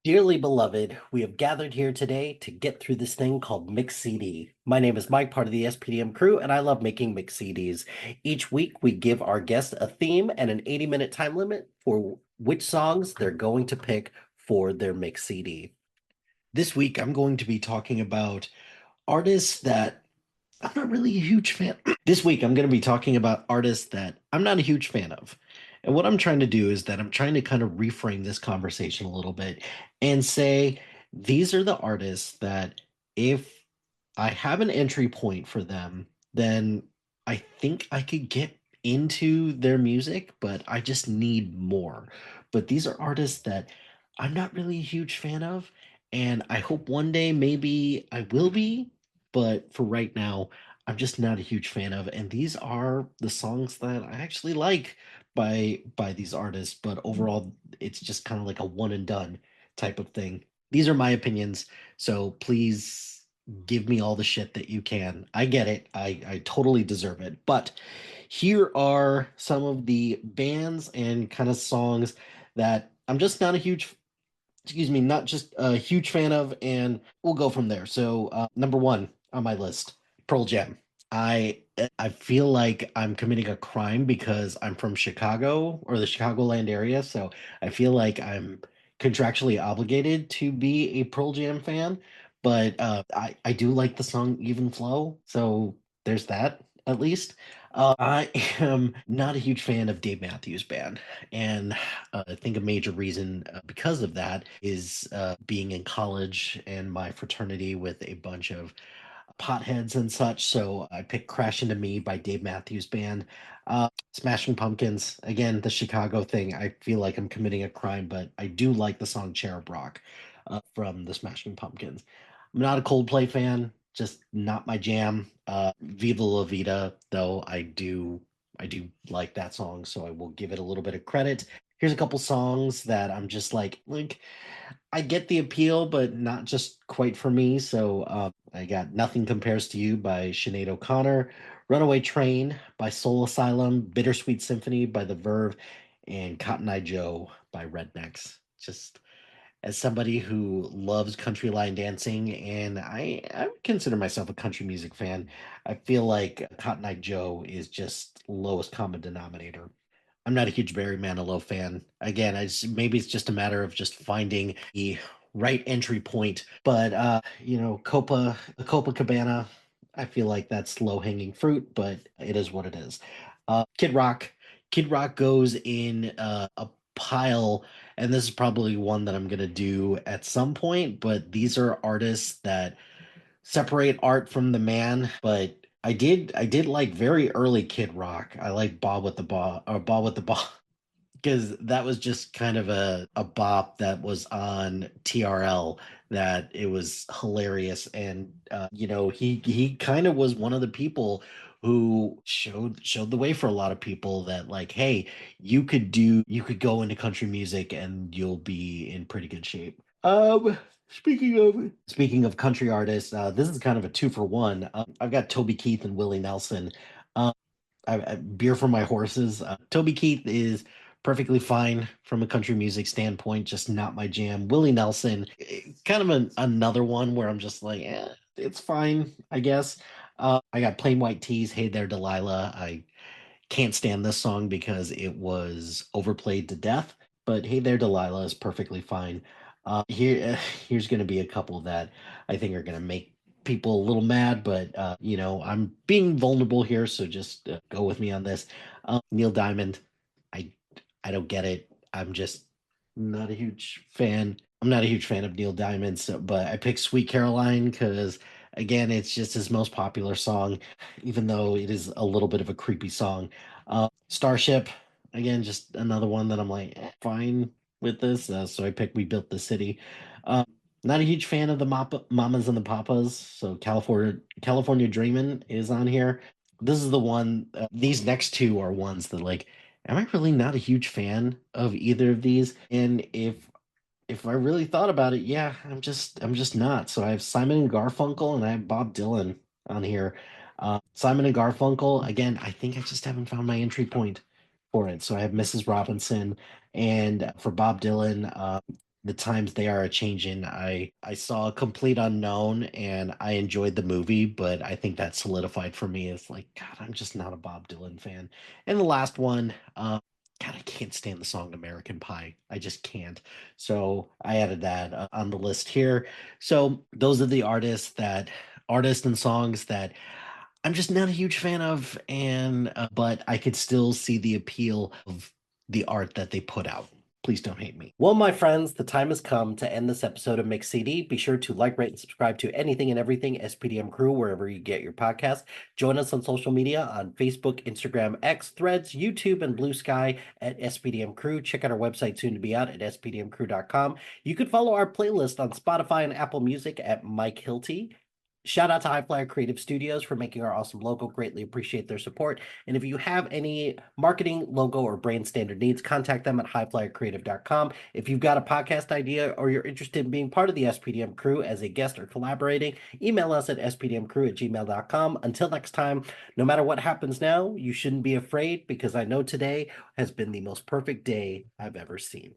Dearly beloved, we have gathered here today to get through this thing called Mix CD. My name is Mike, part of the SPDM crew, and I love making Mix CDs. Each week, we give our guests a theme and an 80-minute time limit for which songs they're going to pick for their Mix CD. This week, I'm going to be talking about artists that I'm not really a huge fan. This week, I'm going to be talking about artists that I'm not a huge fan of. And what I'm trying to do is that I'm trying to kind of reframe this conversation a little bit and say these are the artists that if I have an entry point for them, then I think I could get into their music, but I just need more. But these are artists that I'm not really a huge fan of, and I hope one day maybe I will be, but for right now, I'm just not a huge fan of. And these are the songs that I actually like by these artists, but overall it's just kind of like a one and done type of thing. These are my opinions, so please give me all the shit that you can. I get it. I totally deserve it. But here are some of the bands and kind of songs that I'm just not a huge, excuse me, not just a huge fan of, and we'll go from there. So, number one on my list, Pearl Jam. I feel like I'm committing a crime because I'm from Chicago or the Chicagoland area, so I feel like I'm contractually obligated to be a Pearl Jam fan. But I do like the song Even Flow, so there's that at least. I am not a huge fan of Dave Matthews Band, and I think a major reason because of that is being in college and my fraternity with a bunch of potheads and such. So I picked Crash Into Me by Dave Matthews Band. Smashing Pumpkins, again, the Chicago thing. I feel like I'm committing a crime, but I do like the song Cherub Rock from the Smashing Pumpkins. I'm not a Coldplay fan, just not my jam. Viva La Vida, though, I do like that song, so I will give it a little bit of credit. Here's a couple songs that I'm just like I get the appeal, but not just quite for me. So I got Nothing Compares to You by Sinead O'Connor, Runaway Train by Soul Asylum, Bittersweet Symphony by The Verve, and Cotton Eye Joe by Rednecks. Just as somebody who loves country line dancing, and I would consider myself a country music fan, I feel like Cotton Eye Joe is just lowest common denominator. I'm not a huge Barry Manilow fan. Again, maybe it's just a matter of just finding the right entry point. But Copacabana, I feel like that's low hanging fruit, but it is what it is. Kid Rock, Kid Rock goes in a pile, and this is probably one that I'm gonna do at some point. But these are artists that separate art from the man, but I did like very early Kid Rock. I like Bob with the Bob or Bob with the Bob because that was just kind of a bop that was on TRL that it was hilarious. And he kind of was one of the people who showed the way for a lot of people that, like, hey, you could go into country music and you'll be in pretty good shape. Speaking of country artists, this is kind of a two for one. I've got Toby Keith and Willie Nelson. Um, Beer for my horses. Toby Keith is perfectly fine from a country music standpoint, just not my jam. Willie Nelson, kind of another one where I'm just like, it's fine, I guess. I got Plain White Tees, Hey There Delilah. I can't stand this song because it was overplayed to death, but Hey There Delilah is perfectly fine. Here's going to be a couple that I think are going to make people a little mad, but I'm being vulnerable here, so just go with me on this. Neil Diamond, I I don't get it. I'm just not a huge fan. I'm not a huge fan of Neil Diamond, but I picked Sweet Caroline because again, it's just his most popular song, even though it is a little bit of a creepy song. Starship, again, just another one that I'm like, fine with this. So I picked We Built the City. Um, Not a huge fan of the Mamas and the Papas. So California Dreamin' is on here. This is the one. These next two are ones that like. am I really not a huge fan of either of these? And if I really thought about it, yeah, I'm just not. So I have Simon and Garfunkel and I have Bob Dylan on here. Simon and Garfunkel, again, I think I just haven't found my entry point for it. So I have Mrs. Robinson, and for Bob Dylan, The Times They Are a Changin'. I saw Complete Unknown and I enjoyed the movie, but I think that solidified for me as like, God, I'm just not a Bob Dylan fan. And the last one, God, I can't stand the song American Pie. I just can't. So I added that on the list here. So those are the artists and songs that I'm just not a huge fan of, and but I could still see the appeal of the art that they put out. Please don't hate me. Well, my friends, the time has come to end this episode of Mix CD. Be sure to like, rate, and subscribe to anything and everything SPDM Crew wherever you get your podcast. Join us on social media on Facebook, Instagram, X, Threads, YouTube, and Blue Sky at SPDM Crew. Check out our website soon to be out at spdmcrew.com. You could follow our playlist on Spotify and Apple Music at Mike Hilty. Shout out to High Flyer Creative Studios for making our awesome logo. Greatly appreciate their support. And if you have any marketing, logo, or brand standard needs, contact them at highflyercreative.com. If you've got a podcast idea or you're interested in being part of the SPDM crew as a guest or collaborating, email us at spdmcrew@gmail.com. Until next time, no matter what happens now, you shouldn't be afraid because I know today has been the most perfect day I've ever seen.